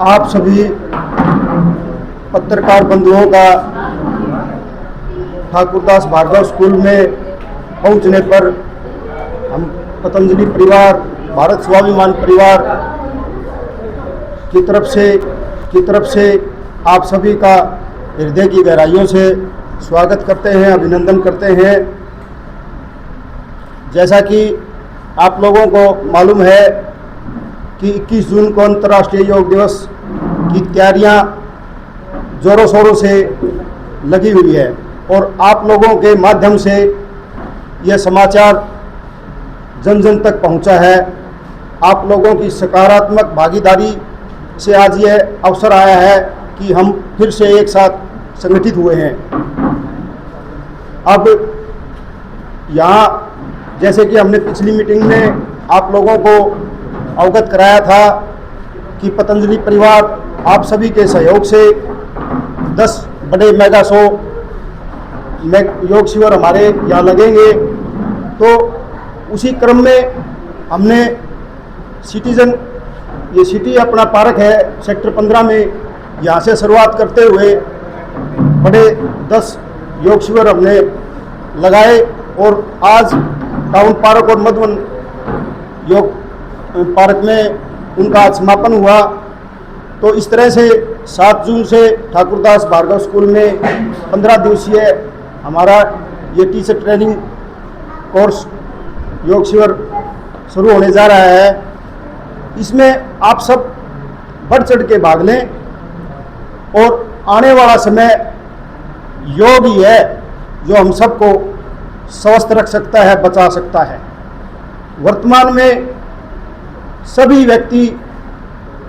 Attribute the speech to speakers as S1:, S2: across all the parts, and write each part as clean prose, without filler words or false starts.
S1: आप सभी पत्रकार बंधुओं का ठाकुरदास भार्गव स्कूल में पहुंचने पर हम पतंजलि परिवार, भारत स्वाभिमान परिवार की तरफ से आप सभी का हृदय की गहराइयों से स्वागत करते हैं, अभिनंदन करते हैं। जैसा कि आप लोगों को मालूम है कि 21 जून को अंतर्राष्ट्रीय योग दिवस की तैयारियां जोरों शोरों से लगी हुई है और आप लोगों के माध्यम से यह समाचार जन जन तक पहुंचा है। आप लोगों की सकारात्मक भागीदारी से आज यह अवसर आया है कि हम फिर से एक साथ संगठित हुए हैं। अब यहाँ जैसे कि हमने पिछली मीटिंग में आप लोगों को अवगत कराया था कि पतंजलि परिवार आप सभी के सहयोग से 10 बड़े मेगा 100 योग शिविर हमारे यहाँ लगेंगे। तो उसी क्रम में हमने ये सिटी अपना पार्क है सेक्टर 15 में, यहाँ से शुरुआत करते हुए बड़े 10 योग शिविर हमने लगाए और आज टाउन पार्क और मधुबन योग पार्क में उनका आज समापन हुआ। तो इस तरह से 7 जून से ठाकुरदास भार्गव स्कूल में 15 दिवसीय हमारा ये टीचर ट्रेनिंग कोर्स योग शिविर शुरू होने जा रहा है। इसमें आप सब बढ़ चढ़ के भाग लें और आने वाला समय योग ही है जो हम सबको स्वस्थ रख सकता है, बचा सकता है। वर्तमान में सभी व्यक्ति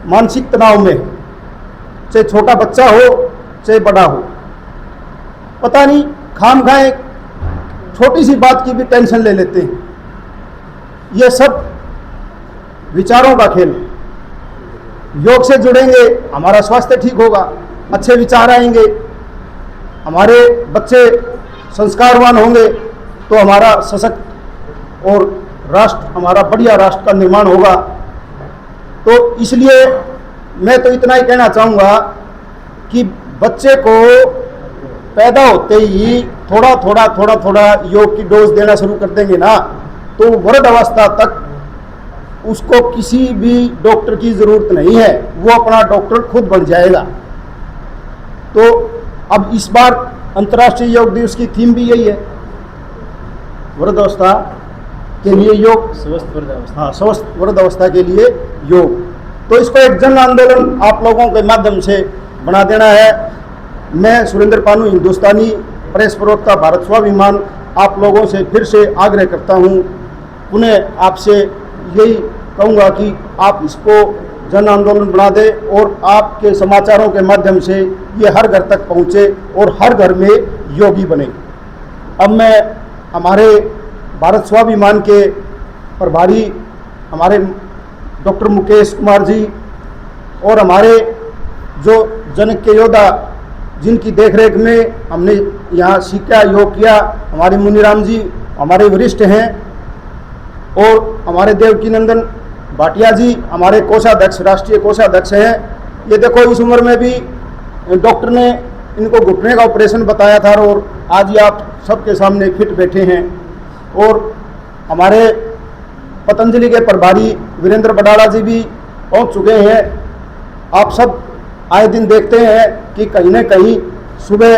S1: मानसिक तनाव में, चाहे छोटा बच्चा हो चाहे बड़ा हो, पता नहीं खामखाए छोटी सी बात की भी टेंशन ले लेते हैं। यह सब विचारों का खेल है। योग से जुड़ेंगे हमारा स्वास्थ्य ठीक होगा, अच्छे विचार आएंगे, हमारे बच्चे संस्कारवान होंगे तो हमारा सशक्त और राष्ट्र, हमारा बढ़िया राष्ट्र का निर्माण होगा। तो इसलिए मैं तो इतना ही कहना चाहूँगा कि बच्चे को पैदा होते ही थोड़ा थोड़ा योग की डोज देना शुरू कर देंगे ना, तो वृद्ध अवस्था तक उसको किसी भी डॉक्टर की ज़रूरत नहीं है, वो अपना डॉक्टर खुद बन जाएगा। तो अब इस बार अंतर्राष्ट्रीय योग दिवस की थीम भी यही है, वृद्धावस्था के लिए योग, स्वस्थ वृद्धावस्था के लिए योग। तो इसको एक जन आंदोलन आप लोगों के माध्यम से बना देना है। मैं सुरेंद्र पानू, हिंदुस्तानी प्रेस प्रवक्ता, भारत स्वाभिमान, आप लोगों से फिर से आग्रह करता हूँ, पुनः आपसे यही कहूँगा कि आप इसको जन आंदोलन बना दें और आपके समाचारों के माध्यम से ये हर घर तक पहुँचे और हर घर में योगी बने। अब मैं हमारे भारत स्वाभिमान के प्रभारी हमारे डॉक्टर मुकेश कुमार जी और हमारे जो जनक के योद्धा जिनकी देखरेख में हमने यहाँ सीखा, योग किया, हमारे मुनिराम जी हमारे वरिष्ठ हैं और हमारे देवकी नंदन भाटिया जी हमारे कोषाध्यक्ष, राष्ट्रीय कोषाध्यक्ष हैं। ये देखो इस उम्र में भी डॉक्टर ने इनको घुटने का ऑपरेशन बताया था और आज ये आप सबके सामने फिट बैठे हैं। और हमारे पतंजलि के प्रभारी वीरेंद्र बडाला जी भी पहुंच चुके हैं। आप सब आए दिन देखते हैं कि कहीं न कहीं सुबह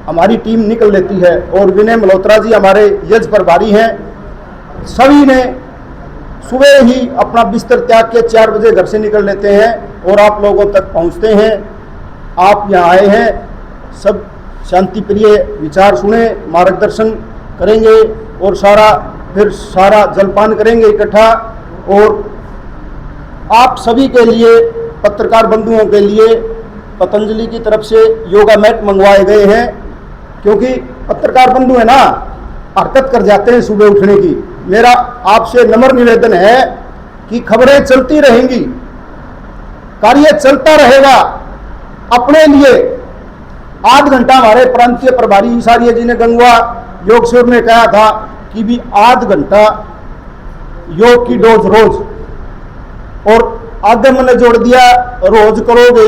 S1: हमारी टीम निकल लेती है और विनय मल्होत्रा जी हमारे यज्ञ प्रभारी हैं। सभी ने सुबह ही अपना बिस्तर त्याग के 4 बजे घर से निकल लेते हैं और आप लोगों तक पहुंचते हैं। आप यहाँ आए हैं, सब शांति प्रिय विचार सुने, मार्गदर्शन करेंगे और फिर सारा जलपान करेंगे इकट्ठा। और आप सभी के लिए, पत्रकार बंधुओं के लिए पतंजलि की तरफ से योगा मैट मंगवाए गए हैं, क्योंकि पत्रकार बंधु है ना, हरकत कर जाते हैं सुबह उठने की। मेरा आपसे नम्र निवेदन है कि खबरें चलती रहेंगी, कार्य चलता रहेगा। अपने लिए आध घंटा, हमारे प्रांतीय प्रभारी ईसारिया जी ने गंगवा योग शिविर में कहा था कि भी आध घंटा योग की डोज रोज, और आगे मैंने जोड़ दिया, रोज करोगे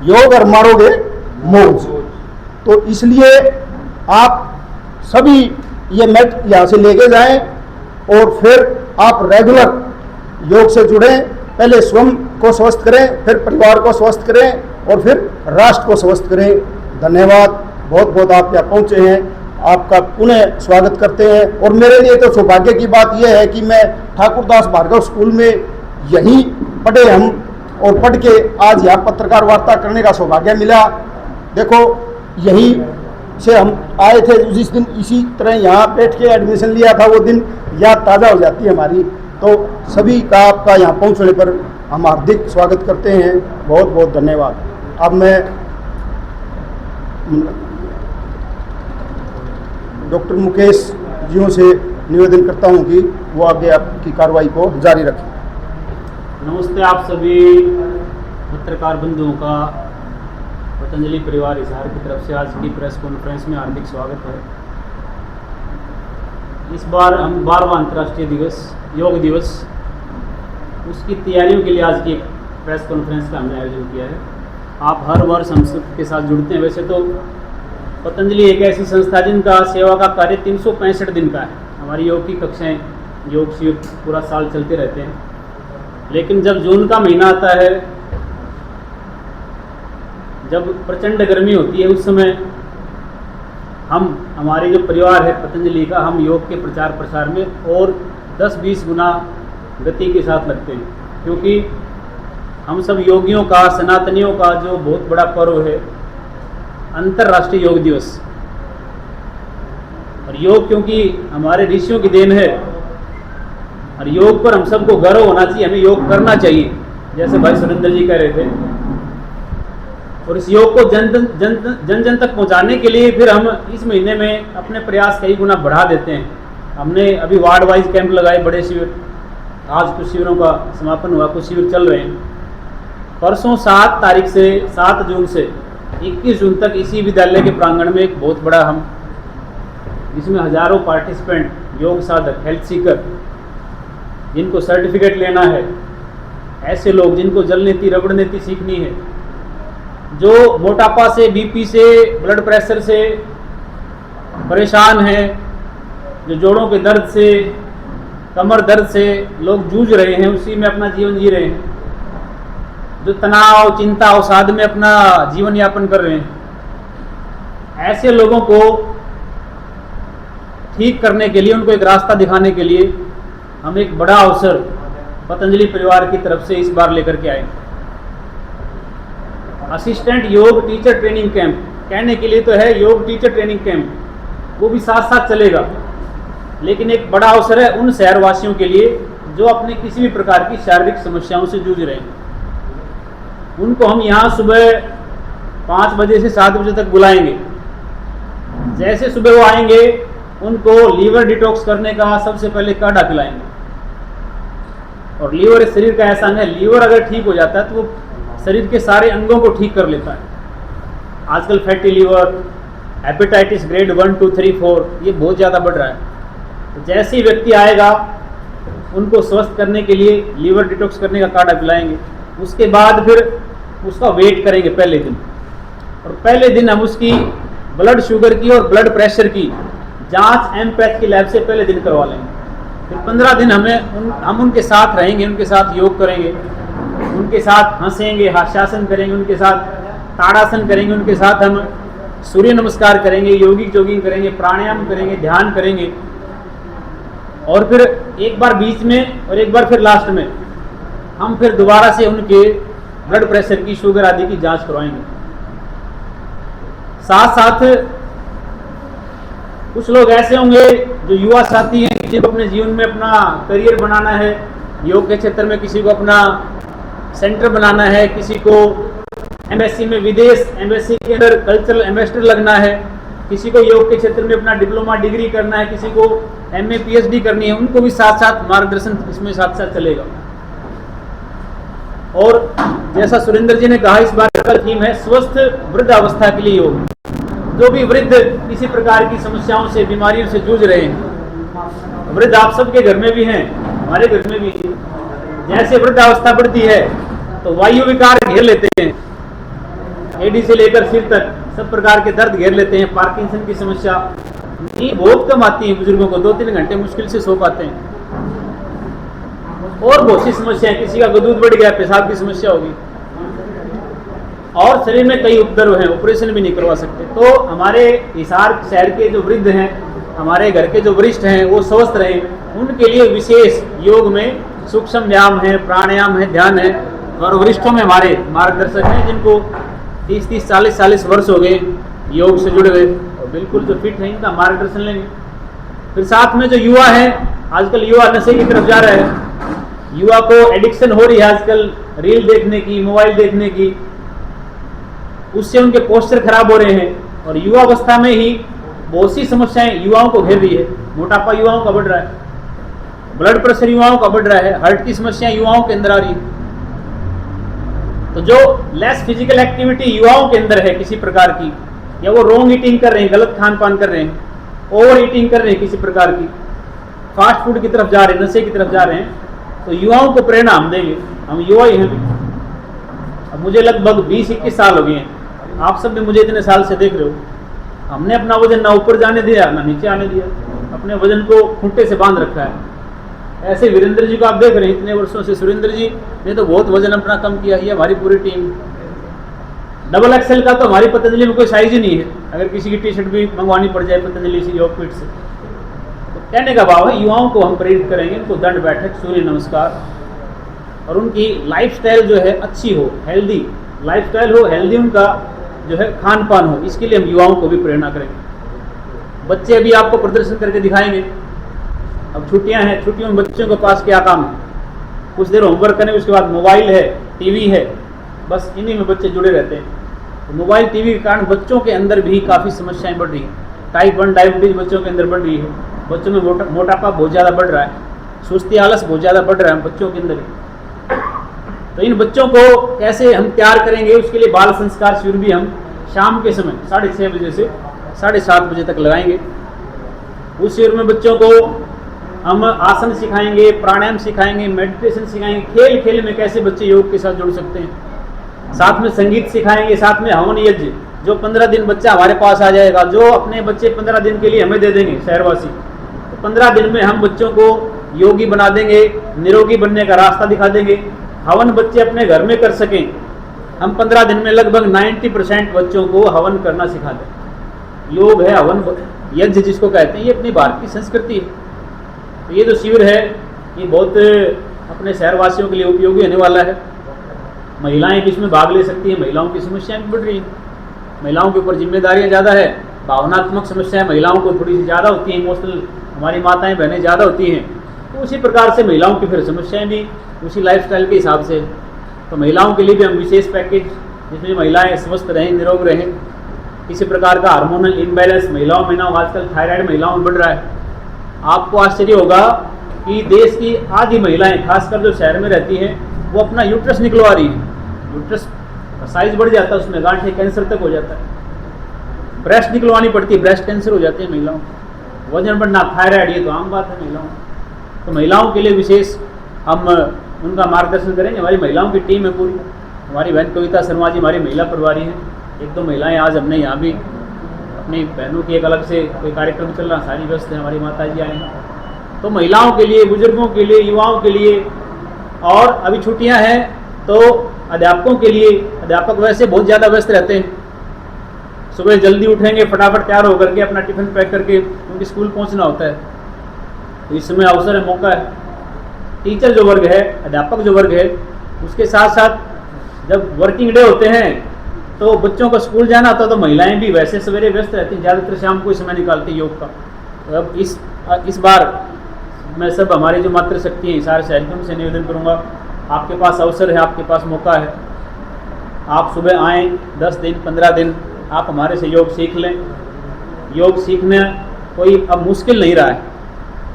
S1: योग और मारोगे मौज। तो इसलिए आप सभी ये मैट यहाँ से लेके जाएं और फिर आप रेगुलर योग से जुड़ें। पहले स्वयं को स्वस्थ करें, फिर परिवार को स्वस्थ करें और फिर राष्ट्र को स्वस्थ करें। धन्यवाद, बहुत बहुत आप यहाँ पहुँचे हैं, आपका पुनः स्वागत करते हैं। और मेरे लिए तो सौभाग्य की बात यह है कि मैं ठाकुरदास भार्गव स्कूल में यहीं पढ़े हम, और पढ़ के आज यहाँ पत्रकार वार्ता करने का सौभाग्य मिला। देखो यहीं से हम आए थे जिस दिन, इसी तरह यहाँ बैठ के एडमिशन लिया था, वो दिन याद ताज़ा हो जाती है हमारी। तो सभी का आपका यहाँ पहुँचने पर हम हार्दिक स्वागत करते हैं, बहुत बहुत धन्यवाद। अब मैं डॉक्टर मुकेश जियों से निवेदन करता हूँ कि वो आगे आपकी कार्रवाई को जारी रखें।
S2: नमस्ते आप सभी पत्रकार बंधुओं का पतंजलि परिवार हिसार की तरफ से आज की प्रेस कॉन्फ्रेंस में हार्दिक स्वागत है। इस बार हम 12वां अंतर्राष्ट्रीय दिवस योग दिवस, उसकी तैयारियों के लिए आज की प्रेस कॉन्फ्रेंस का हमने आयोजन किया है। आप हर वर्ष हम सबके साथ जुड़ते हैं। वैसे तो पतंजलि एक ऐसी संस्था जिनका सेवा का कार्य 365 दिन का है। हमारी योग की कक्षाएं, योग शिविर पूरा साल चलते रहते हैं, लेकिन जब जून का महीना आता है, जब प्रचंड गर्मी होती है, उस समय हमारे जो परिवार है पतंजलि का, हम योग के प्रचार प्रसार में और 10-20 गुना गति के साथ लगते हैं। क्योंकि हम सब योगियों का, सनातनियों का जो बहुत बड़ा पर्व है अंतर्राष्ट्रीय योग दिवस। और योग क्योंकि हमारे ऋषियों की देन है, और योग पर हम सबको गर्व होना चाहिए, हमें योग करना चाहिए, जैसे भाई सुरेंद्र जी कह रहे थे। और इस योग को जन जन तक पहुंचाने के लिए फिर हम इस महीने में अपने प्रयास कई गुना बढ़ा देते हैं। हमने अभी वार्ड वाइज कैंप लगाए, बड़े शिविर, आज कुछ शिविरों का समापन हुआ, कुछ शिविर चल रहे हैं। परसों 7 तारीख से 7 जून से 21 जून तक इसी विद्यालय के प्रांगण में एक बहुत बड़ा हम, जिसमें हजारों पार्टिसिपेंट, योग साधक, हेल्थ सीकर, जिनको सर्टिफिकेट लेना है, ऐसे लोग जिनको जल नीति, रबड़ नीति सीखनी है, जो मोटापा से, बीपी से, ब्लड प्रेशर से परेशान हैं, जो जोड़ों के दर्द से, कमर दर्द से लोग जूझ रहे हैं, उसी में अपना जीवन जी रहे हैं, जो तनाव, चिंता, अवसाद में अपना जीवन यापन कर रहे हैं, ऐसे लोगों को ठीक करने के लिए, उनको एक रास्ता दिखाने के लिए हम एक बड़ा अवसर पतंजलि परिवार की तरफ से इस बार लेकर के आए। असिस्टेंट योग टीचर ट्रेनिंग कैंप, कहने के लिए तो है योग टीचर ट्रेनिंग कैंप, वो भी साथ साथ चलेगा, लेकिन एक बड़ा अवसर है उन शहरवासियों के लिए जो अपने किसी भी प्रकार की शारीरिक समस्याओं से जूझ रहे हैं। उनको हम यहाँ सुबह 5 बजे से 7 बजे तक बुलाएंगे। जैसे सुबह वो आएंगे, उनको लीवर डिटॉक्स करने का सबसे पहले काढ़ा पिलाएंगे। और लीवर इस शरीर का ऐसा अंग है, लीवर अगर ठीक हो जाता है तो वो शरीर के सारे अंगों को ठीक कर लेता है। आजकल फैटी लीवर, हेपेटाइटिस ग्रेड 1, 2, 3, 4 ये बहुत ज़्यादा बढ़ रहा है। तो जैसे ही व्यक्ति आएगा, उनको स्वस्थ करने के लिए लीवर डिटॉक्स करने का काढ़ा पिलाएंगे। उसके बाद फिर उसका वेट करेंगे पहले दिन, और पहले दिन हम उसकी ब्लड शुगर की और ब्लड प्रेशर की जांच एमपैथ की लैब से पहले दिन करवा लेंगे। फिर 15 दिन हम उनके साथ रहेंगे, उनके साथ योग करेंगे, उनके साथ हंसेंगे, हास्यासन करेंगे, उनके साथ ताड़ासन करेंगे, उनके साथ हम सूर्य नमस्कार करेंगे, योगिक जॉगिंग करेंगे, प्राणायाम करेंगे, ध्यान करेंगे। और फिर एक बार बीच में और एक बार फिर लास्ट में हम फिर दोबारा से उनके ब्लड प्रेशर की, शुगर आदि की जांच करवाएंगे। साथ साथ कुछ लोग ऐसे होंगे जो युवा साथी हैं, किसी को अपने जीवन में अपना करियर बनाना है योग के क्षेत्र में, किसी को अपना सेंटर बनाना है, किसी को एमएससी में विदेश एम्बेसी के अंदर कल्चरल एम्बेसडर लगना है, किसी को योग के क्षेत्र में अपना डिप्लोमा डिग्री करना है, किसी को एमए पीएचडी करनी है। उनको भी साथ साथ मार्गदर्शन इसमें साथ साथ चलेगा। और जैसा सुरेंद्र जी ने कहा, इस बार का थीम है स्वस्थ वृद्धावस्था के लिए योग। जो भी वृद्ध किसी प्रकार की समस्याओं से, बीमारियों से जूझ रहे हैं, वृद्ध आप सबके घर में भी हैं, हमारे घर में भी, जैसे वृद्धावस्था बढ़ती है तो वायु विकार घेर लेते हैं, एडी से लेकर सिर तक सब प्रकार के दर्द घेर लेते हैं, पार्किंसन की समस्या, नींद बहुत कम आती है बुजुर्गों को, 2-3 घंटे मुश्किल से सो पाते हैं, और बहुत सी समस्याएं, किसी का दूध बढ़ गया, पेशाब की समस्या होगी, और शरीर में कई उपद्रव हैं, ऑपरेशन भी नहीं करवा सकते। तो हमारे हिसार शहर के जो वृद्ध हैं, हमारे घर के जो वरिष्ठ हैं, वो स्वस्थ रहें, उनके लिए विशेष योग में सूक्ष्म व्यायाम है, प्राणायाम है, ध्यान है, और वरिष्ठों में हमारे मार्गदर्शक हैं जिनको 30-30, 40-40 वर्ष हो गए योग से जुड़े हुए, और बिल्कुल जो फिट है इनका मार्गदर्शन लेंगे। फिर साथ में जो युवा है, आजकल युवा नशे की तरफ जा रहा है, युवा को एडिक्शन हो रही है आजकल रील देखने की, मोबाइल देखने की, उससे उनके पोस्चर खराब हो रहे हैं, और युवावस्था में ही बहुत सी समस्याएं युवाओं को घेर रही है। मोटापा युवाओं का बढ़ रहा है, ब्लड प्रेशर युवाओं का बढ़ रहा है, हार्ट की समस्याएं युवाओं के अंदर आ रही है। तो जो लेस फिजिकल एक्टिविटी युवाओं के अंदर है किसी प्रकार की, या वो रॉन्ग ईटिंग कर रहे हैं, गलत खान पान कर रहे हैं, ओवर ईटिंग कर रहे हैं किसी प्रकार की, फास्ट फूड की तरफ जा रहे हैं, नशे की तरफ जा रहे हैं, तो युवाओं को प्रेरणा हम देंगे, हम युवा ही हैं। अब मुझे लगभग 20-21 साल हो गए हैं, आप सब भी मुझे इतने साल से देख रहे हो, हमने अपना वजन ना ऊपर जाने दिया ना नीचे आने दिया, अपने वजन को खूंटे से बांध रखा है। ऐसे वीरेंद्र जी को आप देख रहे हैं इतने वर्षों से, सुरेंद्र जी ने तो बहुत वजन अपना कम किया, ये हमारी पूरी टीम। डबल एक्सेल का तो हमारी पतंजलि में कोई साइज ही नहीं है, अगर किसी की टी शर्ट भी मंगवानी पड़ जाए पतंजलि से, योग फिट से। तो कहने का भाव है युवाओं को हम प्रेरित करेंगे, उनको दंड बैठक, सूर्य नमस्कार, और उनकी लाइफस्टाइल जो है अच्छी हो, हेल्दी लाइफस्टाइल हो, हेल्दी उनका जो है खान पान हो, इसके लिए हम युवाओं को भी प्रेरणा करेंगे। बच्चे अभी आपको प्रदर्शन करके दिखाएंगे। अब छुट्टियां हैं, छुट्टियों में बच्चों के पास क्या काम है, कुछ देर होमवर्क करें, उसके बाद मोबाइल है, टीवी है, बस इन्हीं में बच्चे जुड़े रहते हैं। तो मोबाइल टीवी के कारण बच्चों के अंदर भी काफ़ी समस्याएं बढ़ रही हैं। टाइप 1 डायबिटीज बच्चों के अंदर बढ़ रही है, बच्चों में मोटापा बहुत ज़्यादा बढ़ रहा है, सुस्ती आलस बहुत ज़्यादा बढ़ रहा है बच्चों के अंदर। तो इन बच्चों को कैसे हम तैयार करेंगे, उसके लिए बाल संस्कार शिविर भी हम शाम के समय 6:30 बजे से 7:30 बजे तक लगाएंगे। उस शिविर में बच्चों को हम आसन सिखाएंगे, प्राणायाम सिखाएंगे, मेडिटेशन सिखाएंगे, खेल खेल में कैसे बच्चे योग के साथ जुड़ सकते हैं, साथ में संगीत सिखाएंगे, साथ में हवन यज्ञ, जो 15 दिन बच्चा हमारे पास आ जाएगा, जो अपने बच्चे 15 दिन के लिए हमें दे देंगे शहरवासी, तो 15 दिन में हम बच्चों को योगी बना देंगे, निरोगी बनने का रास्ता दिखा देंगे। हवन बच्चे अपने घर में कर सकें, हम 15 दिन में लगभग 90% बच्चों को हवन करना सिखा दें। योग है, हवन यज्ञ जिसको कहते हैं, ये अपनी भारत की संस्कृति है। तो ये जो शिविर है ये बहुत अपने शहरवासियों के लिए उपयोगी होने वाला है। महिलाएं भी इसमें भाग ले सकती हैं, महिलाओं की समस्याएं भी बढ़ रही हैं, महिलाओं के ऊपर जिम्मेदारियां ज़्यादा है, भावनात्मक समस्याएं महिलाओं को थोड़ी सी ज़्यादा होती हैं, इमोशनल हमारी माताएं बहनें ज़्यादा होती हैं, तो उसी प्रकार से महिलाओं की फिर समस्याएं भी उसी लाइफस्टाइल के हिसाब से। तो महिलाओं के लिए भी हम विशेष पैकेज, जिसमें महिलाएं स्वस्थ रहें, निरोग रहें, किसी प्रकार का हार्मोनल इम्बैलेंस महिलाओं में ना हो। आजकल थायराइड महिलाओं में बढ़ रहा है। आपको आश्चर्य होगा कि देश की आधी महिलाएं, खासकर जो शहर में रहती हैं, वो अपना यूट्रस निकलवा रही है। यूट्रस का साइज बढ़ जाता है, उसमें गांठें, कैंसर तक हो जाता है। ब्रेस्ट निकलवानी पड़ती है, ब्रेस्ट कैंसर हो जाते हैं महिलाओं को। वजन बढ़ना, थायराइड, ये तो आम बात है महिलाओं। तो महिलाओं के लिए विशेष हम उनका मार्गदर्शन करेंगे। हमारी महिलाओं की टीम है पूरी, हमारी बहन कविता शर्मा जी हमारी महिला प्रभारी हैं। 1-2 महिलाएं आज हमने यहाँ भी अपनी बहनों की एक अलग से कोई कार्यक्रम चल रहा, सारी व्यस्त है, हमारी माता जी आए हैं। तो महिलाओं के लिए, बुजुर्गों के लिए, युवाओं के लिए, और अभी छुट्टियां हैं तो अध्यापकों के लिए, अध्यापक वैसे बहुत ज़्यादा व्यस्त रहते हैं, सुबह जल्दी उठेंगे, फटाफट तैयार होकर के अपना टिफिन पैक करके उनके स्कूल पहुंचना होता है। तो इस समय अवसर है, मौका है। टीचर जो वर्ग है, अध्यापक जो वर्ग है, उसके साथ साथ जब वर्किंग डे होते हैं तो बच्चों को स्कूल जाना होता है, तो महिलाएं भी वैसे सवेरे व्यस्त रहती हैं, ज़्यादातर शाम को समय निकालती हैं योग का। तो अब इस बार मैं सब हमारी जो मातृशक्ति है सारे शहरियों से निवेदन करूँगा, आपके पास अवसर है, आपके पास मौका है, आप सुबह आएँ, 10 दिन 15 दिन आप हमारे से योग सीख लें। योग सीखना कोई अब मुश्किल नहीं रहा है,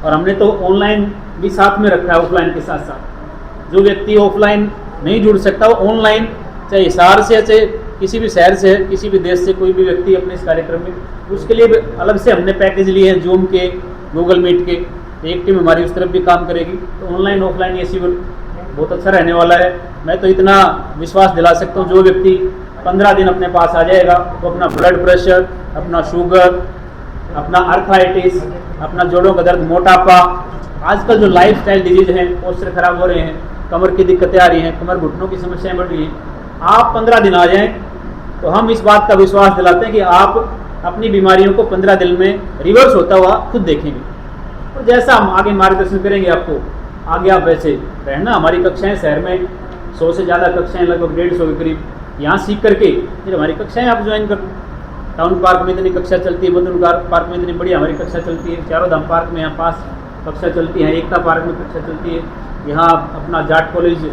S2: और हमने तो ऑनलाइन भी साथ में रखा है, ऑफलाइन के साथ साथ। जो व्यक्ति ऑफलाइन नहीं जुड़ सकता, वो ऑनलाइन, चाहे हिसार से, चाहे किसी भी शहर से है, किसी भी देश से कोई भी व्यक्ति अपने इस कार्यक्रम में, उसके लिए अलग से हमने पैकेज लिए हैं, जूम के, गूगल मीट के। एक टीम हमारी उस तरफ भी काम करेगी। तो ऑनलाइन ऑफलाइन ये शिविर बहुत अच्छा रहने वाला है। मैं तो इतना विश्वास दिला सकता हूँ, जो व्यक्ति 15 दिन अपने पास आ जाएगा वो अपना ब्लड प्रेशर, अपना शुगर, अपना आर्थराइटिस, अपना जोड़ों का दर्द, मोटापा, आजकल जो लाइफस्टाइल डिजीज हैं, पोस्चर खराब हो रहे हैं, कमर की दिक्कतें आ रही हैं, कमर घुटनों की समस्याएं बढ़ रही हैं, आप 15 दिन आ जाएं तो हम इस बात का विश्वास दिलाते हैं कि आप अपनी बीमारियों को 15 दिन में रिवर्स होता हुआ खुद देखेंगे। और जैसा हम आगे मार्गदर्शन करेंगे आपको, आगे आप वैसे रहना। हमारी कक्षाएं शहर में 100 से ज़्यादा कक्षाएं, लगभग 150 के करीब, यहाँ सीख करके फिर हमारी कक्षाएं आप ज्वाइन कर। टाउन पार्क में इतनी कक्षा चलती है, मधुन पार्क में इतनी बढ़िया हमारी कक्षा चलती है, चारों धाम पार्क में यहाँ पास कक्षा चलती है, एकता पार्क में कक्षा चलती है, यहाँ अपना जाट कॉलेज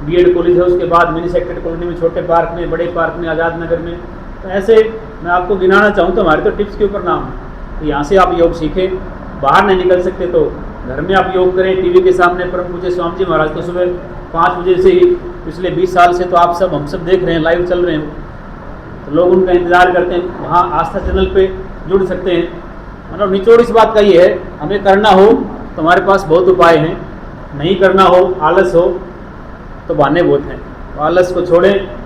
S2: बीएड कॉलेज है, उसके बाद मिनी सेक्रेटरी कॉलोनी में, छोटे पार्क में, बड़े पार्क में, आज़ाद नगर में। तो ऐसे मैं आपको गिनाना चाहूँ तो हमारे तो टिप्स के ऊपर नाम है। तो यहाँ से आप योग सीखें, बाहर नहीं निकल सकते तो घर में आप योग करें, टीवी के सामने। परम पूज्य स्वामी जी महाराज तो सुबह 5 बजे से ही पिछले 20 साल से तो आप सब हम सब देख रहे हैं, लाइव चल रहे हैं, तो लोग उनका इंतज़ार करते हैं। वहाँ आस्था चैनल पे जुड़ सकते हैं। मतलब निचोड़ इस बात का ये है, हमें करना हो तो हमारे पास बहुत उपाय हैं, नहीं करना हो, आलस हो तो बहाने बहुत हैं। तो आलस को छोड़ें।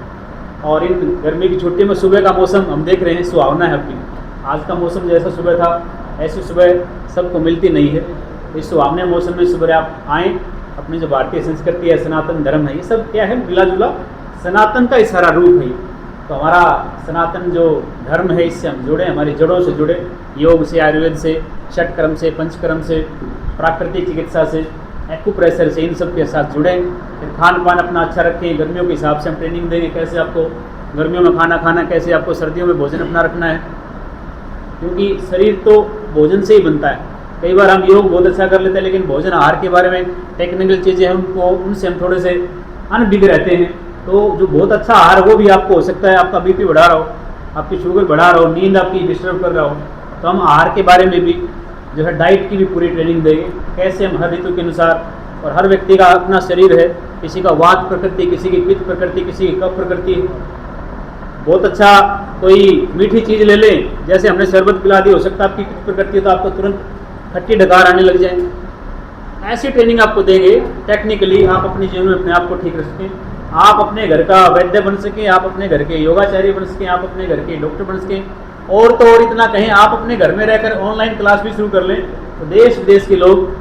S2: और इन गर्मी की छुट्टी में सुबह का मौसम हम देख रहे हैं, सुहावना है अपनी। आज का मौसम जैसा सुबह था ऐसी सुबह सबको मिलती नहीं है। इस सुहावने मौसम में सुबह आप आएँ, अपनी जो भारतीय संस्कृति है, सनातन धर्म है, ये सब क्या है, मिला जुला सनातन का ही सारा रूप है। तो हमारा सनातन जो धर्म है इससे हम जुड़े, हमारी जड़ों से जुड़े, योग से, आयुर्वेद से, षटकर्म से, पंचकर्म से, प्राकृतिक चिकित्सा से, एक्यूप्रेशर से, इन सब के साथ जुड़ें। फिर खान पान अपना अच्छा रखें। गर्मियों के हिसाब से हम ट्रेनिंग देंगे, कैसे आपको गर्मियों में खाना खाना, कैसे आपको सर्दियों में भोजन अपना रखना है, क्योंकि शरीर तो भोजन से ही बनता है। कई बार हम योग बहुत अच्छा कर लेते हैं, लेकिन भोजन आहार के बारे में टेक्निकल चीज़ें हैं, उनसे हम थोड़े से अनभिज्ञ रहते हैं। तो जो बहुत अच्छा आहार वो भी आपको हो सकता है आपका बीपी बढ़ा रहा हो, आपकी शुगर बढ़ा रहा हो, नींद आपकी डिस्टर्ब कर रहा हो। तो हम आहार के बारे में भी जो है डाइट की भी पूरी ट्रेनिंग देंगे, कैसे हम हर ऋतु के अनुसार, और हर व्यक्ति का अपना शरीर है, किसी का वात प्रकृति, किसी की पित्त प्रकृति, किसी की कफ प्रकृति। बहुत अच्छा कोई मीठी चीज़ ले लें, जैसे हमने शरबत पिला दी, हो सकता है आपकी पित्त प्रकृति है तो आपको तुरंत खट्टी डकार आने लग जाए। ऐसी ट्रेनिंग आपको देंगे टेक्निकली, आप अपने जीवन में अपने आप को ठीक रख सकें, आप अपने घर का वैद्य बन सकें, आप अपने घर के योगाचार्य बन सकें, आप अपने घर के डॉक्टर बन सकें। और तो और इतना कहें, आप अपने घर में रहकर ऑनलाइन क्लास भी शुरू कर लें, तो देश विदेश के लोग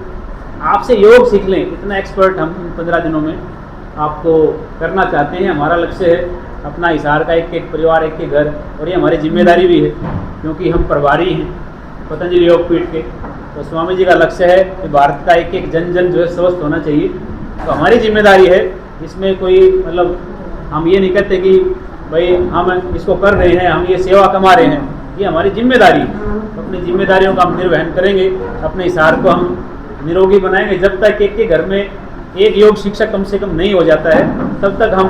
S2: आपसे योग सीख लें। इतना एक्सपर्ट हम इन 15 दिनों में आपको करना चाहते हैं। हमारा लक्ष्य है अपना हिसार का एक एक परिवार, एक एक घर, और ये हमारी जिम्मेदारी भी है, क्योंकि हम प्रभारी हैं पतंजलि योगपीठ के। तो स्वामी जी का लक्ष्य है कि भारत का एक एक जन जन जो है स्वस्थ होना चाहिए। तो हमारी जिम्मेदारी है, इसमें कोई मतलब हम ये नहीं कहते कि भाई हम इसको कर रहे हैं, हम ये सेवा कमा रहे हैं, ये हमारी जिम्मेदारी है। तो अपनी जिम्मेदारियों का हम निर्वहन करेंगे, अपने हिसार को हम निरोगी बनाएंगे। जब तक एक के घर में एक योग शिक्षक कम से कम नहीं हो जाता है, तब तक हम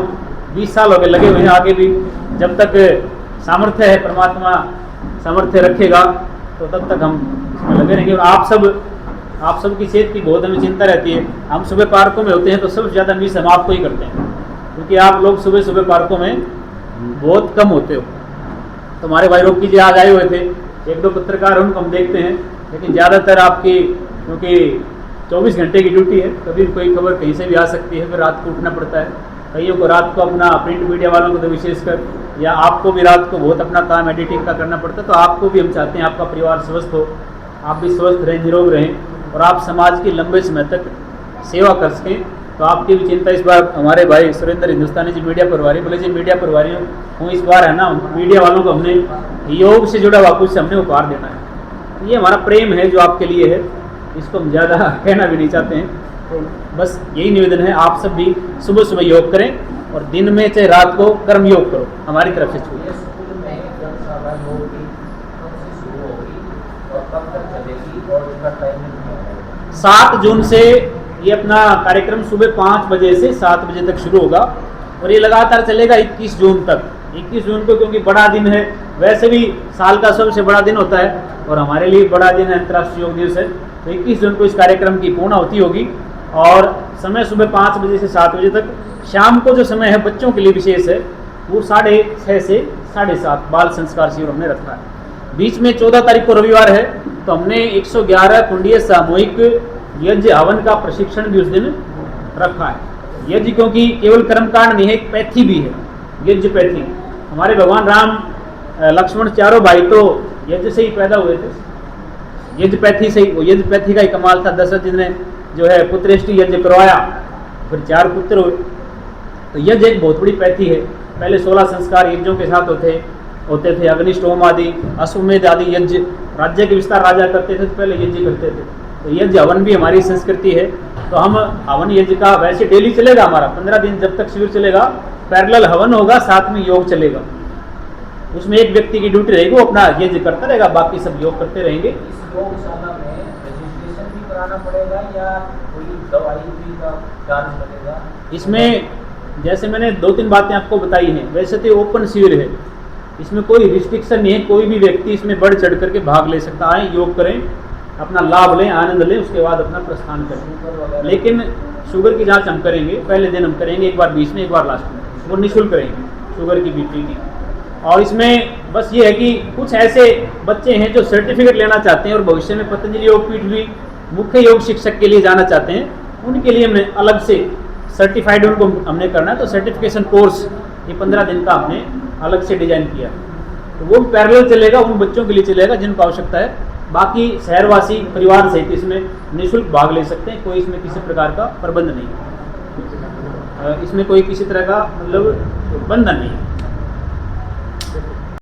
S2: 20 साल हो गए लगे हुए हैं, आगे भी जब तक सामर्थ्य है, परमात्मा सामर्थ्य रखेगा, तो तब तक हम इसमें लगे रहेंगे। और आप सब की सेहत की बहुत हमें चिंता रहती है। हम सुबह पार्कों में होते हैं तो सबसे ज़्यादा मिस हम आपको ही करते हैं, क्योंकि आप लोग सुबह सुबह पार्कों में बहुत कम होते हो। तो हमारे भाई रोकी जी आज आए हुए थे, 1-2 पत्रकार उनको हम देखते हैं, लेकिन ज़्यादातर आपकी, क्योंकि 24 घंटे की ड्यूटी है, कभी कोई खबर कहीं से भी आ सकती है, फिर रात को उठना पड़ता है। कईयों को रात को अपना प्रिंट मीडिया वालों को तो विशेषकर, या आपको भी रात को बहुत अपना काम एडिटिंग का करना पड़ता है। तो आपको भी हम चाहते हैं आपका परिवार स्वस्थ हो, आप भी स्वस्थ रहें, निरोग रहें, और आप समाज की लंबे समय तक सेवा कर सकें। तो आपकी भी चिंता इस बार हमारे भाई सुरेंद्र हिंदुस्तानी जी मीडिया प्रभारी बोले जी, मीडिया प्रभारी हूँ इस बार, है ना, मीडिया वालों को हमने योग से जुड़ा हुआ कुछ हमने उपहार देना है। ये हमारा प्रेम है जो आपके लिए है, इसको हम ज़्यादा कहना भी नहीं चाहते हैं। तो बस यही निवेदन है, आप सब भी सुबह सुबह योग करें, और दिन में चाहे रात को कर्म योग करो, हमारी तरफ से छूट। 7 जून से ये अपना कार्यक्रम सुबह 5 बजे से 7 बजे तक शुरू होगा, और ये लगातार चलेगा 21 जून तक। 21 जून को क्योंकि बड़ा दिन है, वैसे भी साल का सबसे बड़ा दिन होता है, और हमारे लिए बड़ा दिन है, अंतर्राष्ट्रीय योग दिवस है। तो 21 जून को इस कार्यक्रम की पूर्णाहुति होगी, और समय सुबह 5 बजे से 7 बजे तक। शाम को जो समय है बच्चों के लिए विशेष है, वो 6:30 से 7:30 बाल संस्कार शिविर हमने रखा है। बीच में 14 तारीख को रविवार है, तो हमने 111 कुंडीय सामूहिक यज्ञ हवन का प्रशिक्षण भी उस दिन रखा है। यज्ञ क्योंकि केवल कर्मकांड नहीं है, एक पैथी भी है, यज्ञ पैथी। हमारे भगवान राम लक्ष्मण चारों भाई तो यज्ञ से ही पैदा हुए थे, यज्ञ पैथी से ही। यज्ञ पैथी का ही कमाल था, दशरथ जी ने जो है पुत्रेष्टि यज्ञ करवाया, फिर 4 पुत्र हुए। तो यज्ञ एक बहुत बड़ी पैथी है। पहले 16 संस्कार यज्ञों के साथ होते थे, अग्निष्टोम आदि, अश्वमेध आदि यज्ञ। राज्य के विस्तार राजा करते थे तो पहले यज्ञ करते थे। तो यज्ञ हवन भी हमारी संस्कृति है। तो हम हवन यज्ञ का वैसे डेली चलेगा हमारा, 15 दिन जब तक शिविर चलेगा, पैरेलल हवन होगा, साथ में योग चलेगा। उसमें एक व्यक्ति की ड्यूटी रहेगी, वो अपना यज्ञ करता रहेगा, बाकी सब योग करते रहेंगे।
S3: इस योगशाला में रजिस्ट्रेशन भी कराना पड़ेगा या कोई दवाई भी का चार्ज लगेगा?
S2: इसमें जैसे मैंने 2-3 बातें आपको बताई हैं, वैसे तो ओपन शिविर है, इसमें कोई रिस्ट्रिक्शन नहीं है, कोई भी व्यक्ति इसमें बढ़ चढ़ करके भाग ले सकता है। योग करें, अपना लाभ लें, आनंद लें, उसके बाद अपना प्रस्थान करें। लेकिन शुगर की जांच हम करेंगे, पहले दिन हम करेंगे, एक बार बीच में, एक बार लास्ट में, वो निःशुल्क करेंगे शुगर की, बीपी की। और इसमें बस ये है कि कुछ ऐसे बच्चे हैं जो सर्टिफिकेट लेना चाहते हैं और भविष्य में पतंजलि योगपीठ भी मुख्य योग शिक्षक के लिए जाना चाहते हैं, उनके लिए हमने अलग से सर्टिफाइड उनको हमने करना है। तो सर्टिफिकेशन कोर्स ये 15 दिन का हमने अलग से डिजाइन किया, तो वो पैरेलल चलेगा, उन बच्चों के लिए चलेगा जिनको आवश्यकता है। बाकी शहरवासी परिवार सहित इसमें निःशुल्क भाग ले सकते हैं, कोई इसमें किसी प्रकार का प्रबंध नहीं है, इसमें कोई किसी तरह का मतलब बंधन नहीं है।